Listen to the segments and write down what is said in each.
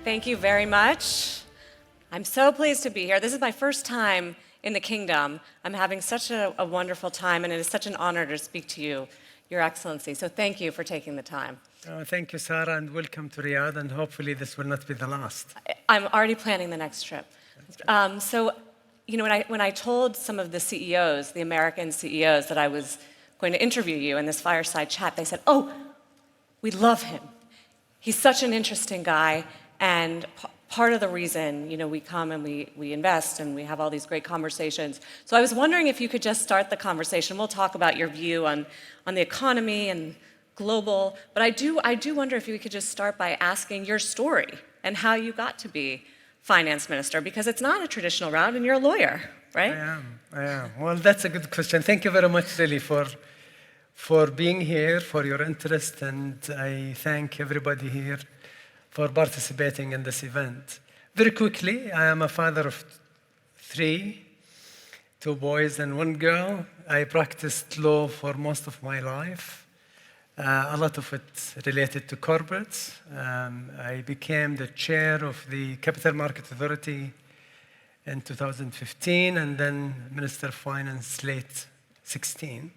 Thank you very much. I'm so pleased to be here. This is my first time in the kingdom. I'm having such a wonderful time, and it is such an honor to speak to you, Your Excellency. So thank you for taking the time. Thank you, Sarah, and welcome to Riyadh, and hopefully this will not be the last. I'm already planning the next trip. When I told some of the CEOs, the American CEOs, that I was going to interview you in this fireside chat, they said, "Oh, we love him. He's such an interesting guy, and part of the reason, we come and we invest and we have all these great conversations." So I was wondering if you could just start the conversation. We'll talk about your view on the economy and global, but I do wonder if you could just start by asking your story and how you got to be finance minister, because it's not a traditional route and you're a lawyer, right? I am. Well, that's a good question. Thank you very much, really, for being here, for your interest, and I thank everybody here for participating in this event. Very quickly, I am a father of 3, 2 boys and 1 girl. I practiced law for most of my life. A lot of it related to corporates. I became the chair of the Capital Market Authority in 2015, and then Minister of Finance late 16.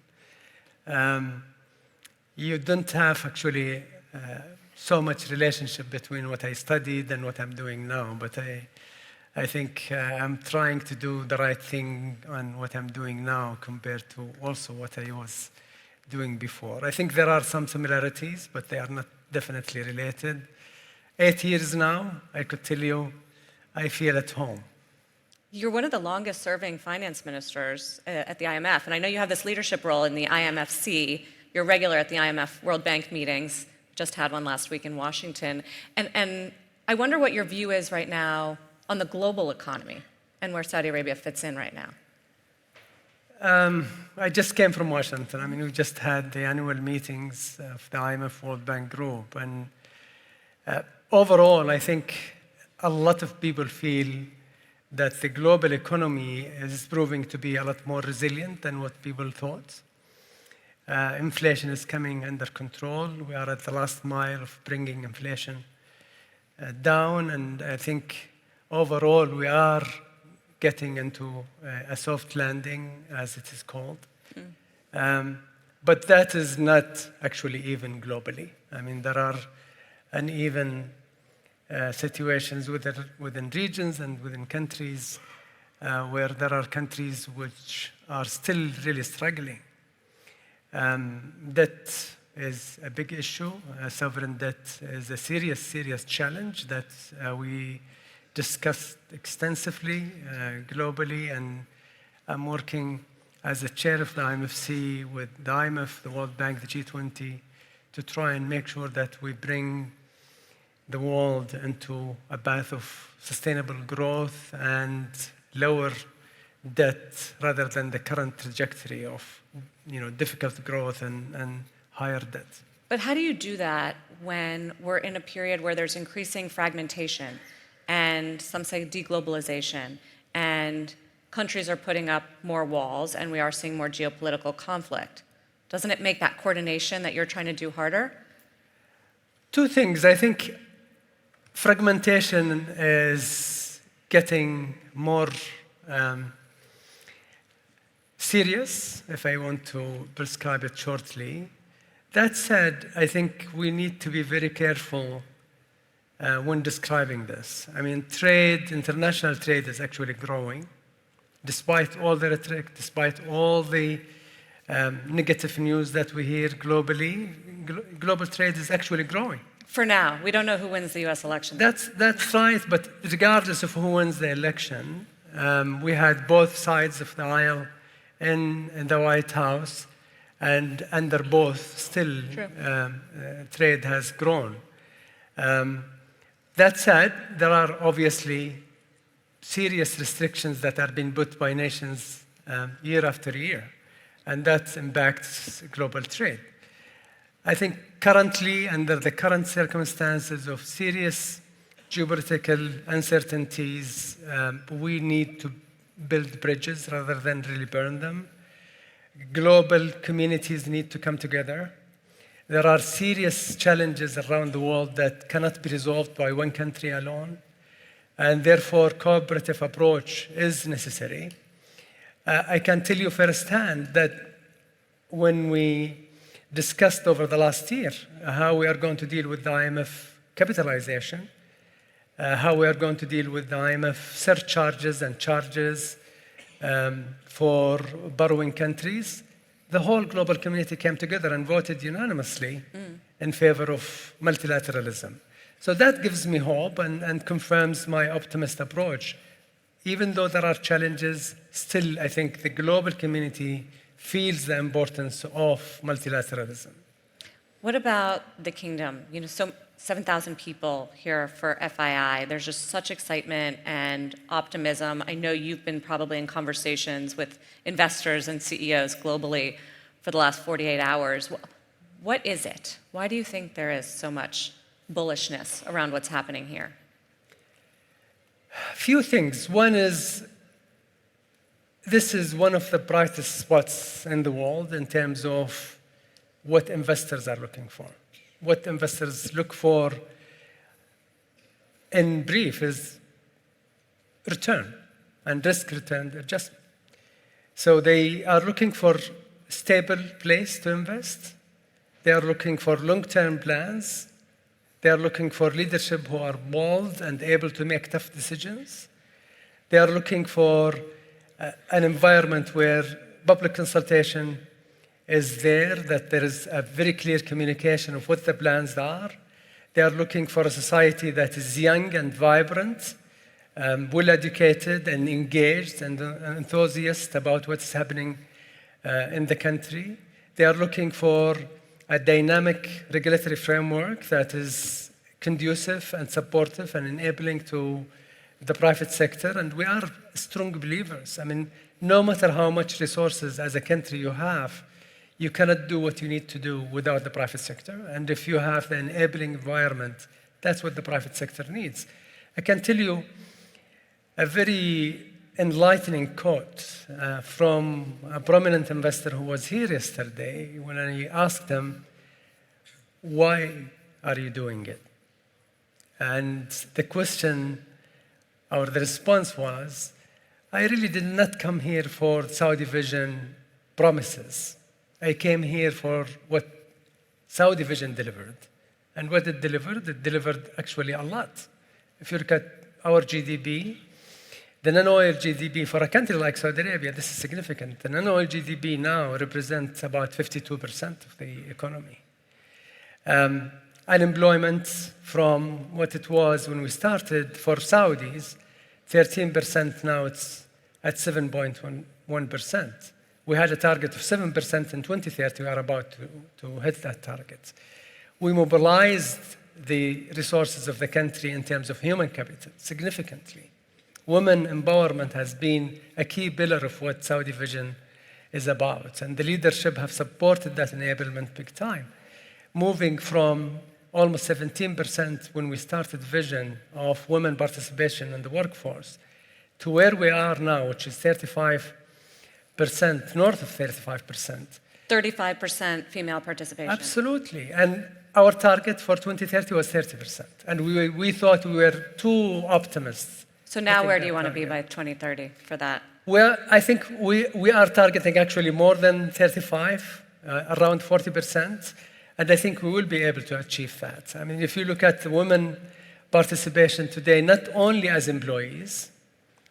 You don't have actually so much relationship between what I studied and what I'm doing now, but I think I'm trying to do the right thing on what I'm doing now compared to also what I was doing before. I think there are some similarities, but they are not definitely related. 8 years now, I could tell you, I feel at home. You're one of the longest serving finance ministers at the IMF, and I know you have this leadership role in the IMFC. You're regular at the IMF World Bank meetings. Just had one last week in Washington. And I wonder what your view is right now on the global economy and where Saudi Arabia fits in right now. I just came from Washington. I mean, we just had the annual meetings of the IMF World Bank Group. And overall, I think a lot of people feel that the global economy is proving to be a lot more resilient than what people thought. Inflation is coming under control. We are at the last mile of bringing inflation down. And I think overall, we are getting into a soft landing, as it is called. But that is not actually even globally. I mean, there are uneven situations within regions and within countries where there are countries which are still really struggling. Debt is a big issue. Sovereign debt is a serious challenge that we discussed extensively globally, and I'm working as a chair of the IMFC with the IMF, the World Bank, the G20, to try and make sure that we bring the world into a path of sustainable growth and lower debt rather than the current trajectory of difficult growth and higher debt. But how do you do that when we're in a period where there's increasing fragmentation and some say deglobalization, and countries are putting up more walls and we are seeing more geopolitical conflict? Doesn't it make that coordination that you're trying to do harder? 2 things. I think fragmentation is getting more serious, if I want to prescribe it shortly. That said, I think we need to be very careful when describing this. I mean, international trade is actually growing, despite all the rhetoric, despite all the negative news that we hear globally. Global trade is actually growing. For now, we don't know who wins the U.S. election. That's right, but regardless of who wins the election, we had both sides of the aisle in the White House, and under both, still trade has grown. That said, there are obviously serious restrictions that are being put by nations year after year, and that impacts global trade. I think currently, under the current circumstances of serious geopolitical uncertainties, we need to build bridges rather than really burn them. Global communities need to come together. There are serious challenges around the world that cannot be resolved by one country alone, and therefore cooperative approach is necessary. I can tell you firsthand that when we discussed over the last year how we are going to deal with the IMF capitalization, how we are going to deal with the IMF surcharges and charges for borrowing countries, the whole global community came together and voted unanimously in favor of multilateralism. So that gives me hope and confirms my optimist approach. Even though there are challenges, still I think the global community feels the importance of multilateralism. What about the kingdom? You know, so 7,000 people here for FII. There's just such excitement and optimism. I know you've been probably in conversations with investors and CEOs globally for the last 48 hours. What is it? Why do you think there is so much bullishness around what's happening here? Few things. One is, this is one of the brightest spots in the world in terms of what investors are looking for. What investors look for, in brief, is return and risk-return adjustment. So they are looking for a stable place to invest. They are looking for long-term plans. They are looking for leadership who are bold and able to make tough decisions. They are looking for an environment where public consultation is there, that there is a very clear communication of what the plans are. They are looking for a society that is young and vibrant, well-educated and engaged and enthusiastic about what's happening in the country. They are looking for a dynamic regulatory framework that is conducive and supportive and enabling to the private sector. And we are strong believers. I mean, no matter how much resources as a country you have, you cannot do what you need to do without the private sector. And if you have the enabling environment, that's what the private sector needs. I can tell you a very enlightening quote from a prominent investor who was here yesterday when I asked him, why are you doing it? And the question or the response was, I really did not come here for Saudi Vision promises. I came here for what Saudi Vision delivered. And what it delivered actually a lot. If you look at our GDP, the non-oil GDP for a country like Saudi Arabia, this is significant. The non-oil GDP now represents about 52% of the economy. Unemployment from what it was when we started for Saudis, 13%, now it's at 7.1%. We had a target of 7% in 2030. We are about to hit that target. We mobilized the resources of the country in terms of human capital significantly. Women empowerment has been a key pillar of what Saudi Vision is about, and the leadership have supported that enablement big time. Moving from almost 17% when we started Vision of women participation in the workforce to where we are now, which is 35%, north of 35%. 35% female participation. Absolutely. And our target for 2030 was 30%. And we thought we were too optimistic. So now where do you want to be by 2030 for that? Well, I think we are targeting actually more than 35, around 40%. And I think we will be able to achieve that. I mean, if you look at the women participation today, not only as employees,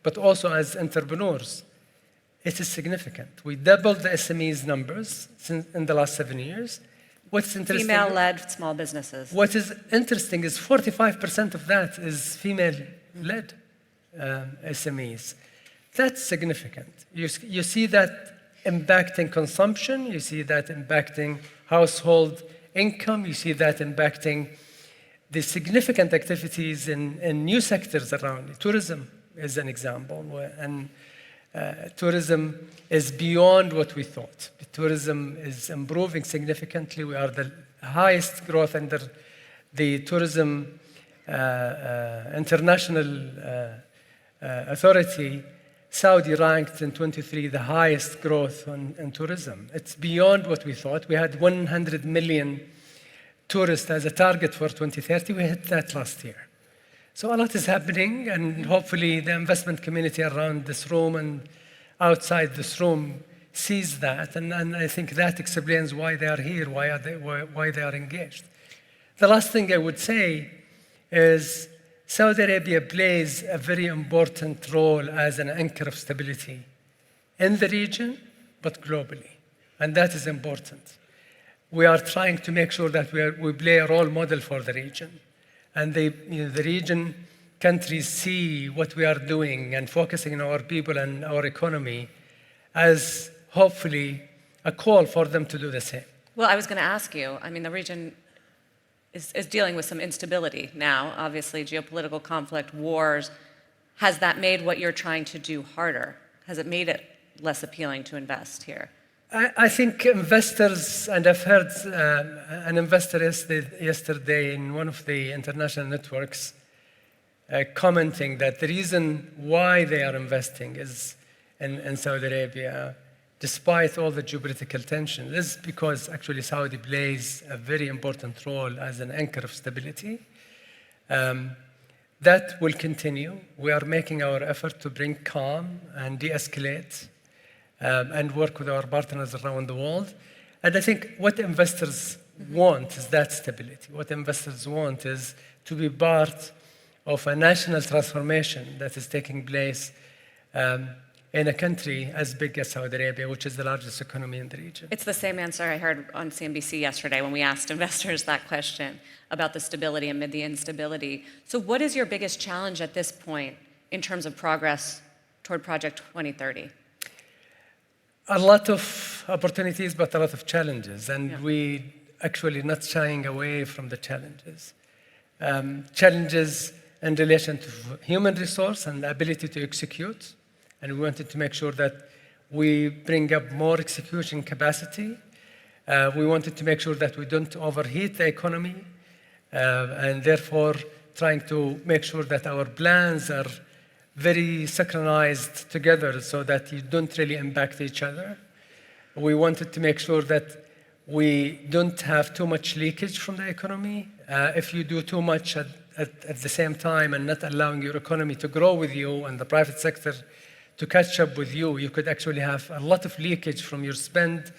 but also as entrepreneurs, it is significant. We doubled the SMEs numbers in the last 7 years. What's interesting? Female-led small businesses. What is interesting is 45% of that is female-led SMEs. That's significant. You see that impacting consumption. You see that impacting household income. You see that impacting the significant activities in new sectors around it. Tourism is an example. And tourism is beyond what we thought. Tourism is improving significantly. We are the highest growth under the tourism international authority. Saudi ranked in 23 the highest growth in tourism. It's beyond what we thought. We had 100 million tourists as a target for 2030. We hit that last year. So a lot is happening, and hopefully the investment community around this room and outside this room sees that, and I think that explains why they are here, why they are engaged. The last thing I would say is Saudi Arabia plays a very important role as an anchor of stability in the region, but globally, and that is important. We are trying to make sure that we play a role model for the region, and the region countries see what we are doing and focusing on our people and our economy as hopefully a call for them to do the same. Well, I was going to ask you, I mean, the region is dealing with some instability now, obviously, geopolitical conflict, wars. Has that made what you're trying to do harder? Has it made it less appealing to invest here? I think investors, and I've heard an investor yesterday in one of the international networks commenting that the reason why they are investing is in Saudi Arabia, despite all the geopolitical tension, is because actually Saudi plays a very important role as an anchor of stability. That will continue. We are making our effort to bring calm and de-escalate and work with our partners around the world. And I think what investors want is that stability. What investors want is to be part of a national transformation that is taking place in a country as big as Saudi Arabia, which is the largest economy in the region. It's the same answer I heard on CNBC yesterday when we asked investors that question about the stability amid the instability. So what is your biggest challenge at this point in terms of progress toward Project 2030? A lot of opportunities, but a lot of challenges, and we actually not shying away from the challenges. Challenges in relation to human resource and ability to execute. And we wanted to make sure that we bring up more execution capacity. We wanted to make sure that we don't overheat the economy, and therefore trying to make sure that our plans are very synchronized together so that you don't really impact each other. We wanted to make sure that we don't have too much leakage from the economy. If you do too much at the same time and not allowing your economy to grow with you and the private sector to catch up with you, you could actually have a lot of leakage from your spend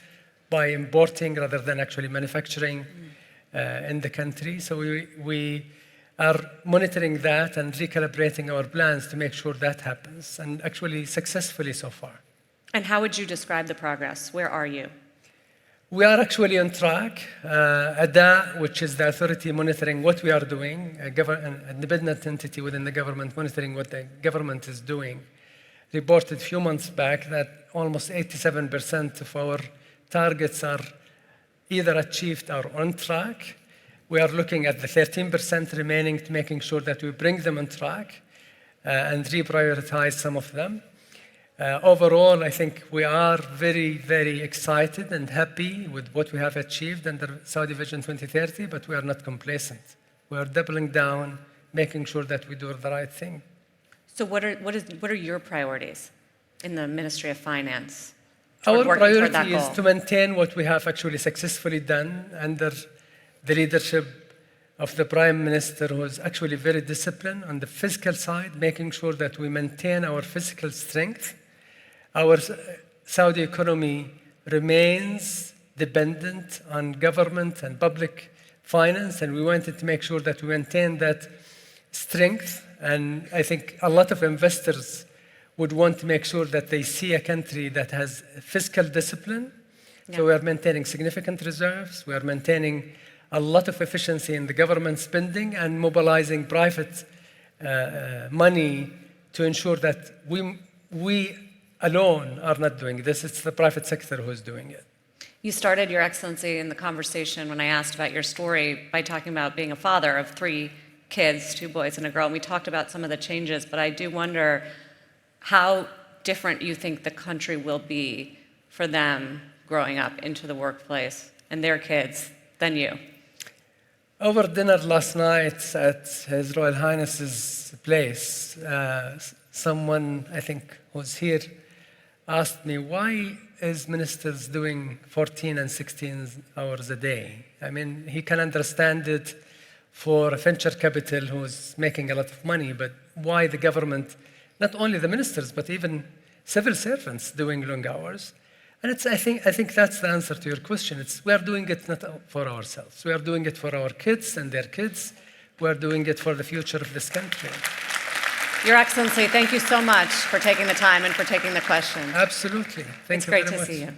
by importing rather than actually manufacturing in the country. So we are monitoring that and recalibrating our plans to make sure that happens, and actually successfully so far. And how would you describe the progress? Where are you? We are actually on track. ADA, which is the authority monitoring what we are doing, an independent entity within the government monitoring what the government is doing, reported a few months back that almost 87% of our targets are either achieved or on track. We are looking at the 13% remaining to making sure that we bring them on track and reprioritize some of them. Overall, I think we are very, very excited and happy with what we have achieved under Saudi Vision 2030, but we are not complacent. We are doubling down, making sure that we do the right thing. So what are your priorities in the Ministry of Finance? Our priority is to maintain what we have actually successfully done under the leadership of the Prime Minister, who is actually very disciplined on the fiscal side, making sure that we maintain our fiscal strength. Our Saudi economy remains dependent on government and public finance, and we wanted to make sure that we maintain that strength. And I think a lot of investors would want to make sure that they see a country that has fiscal discipline. Yeah. So we are maintaining significant reserves. We are maintaining a lot of efficiency in the government spending and mobilizing private money to ensure that we alone are not doing this. It's the private sector who is doing it. You started, Your Excellency, in the conversation when I asked about your story by talking about being a father of 3 kids, 2 boys and a girl. And we talked about some of the changes, but I do wonder how different you think the country will be for them growing up into the workplace and their kids than you. Over dinner last night at His Royal Highness's place, someone, I think, who's here, asked me, why is ministers doing 14 and 16 hours a day? I mean, he can understand it for a venture capital who's making a lot of money, but why the government, not only the ministers, but even civil servants doing long hours? And I think that's the answer to your question. We are doing it not for ourselves. We are doing it for our kids and their kids. We are doing it for the future of this country. Your Excellency, thank you so much for taking the time and for taking the question. Absolutely. Thank you very much. It's great to see you.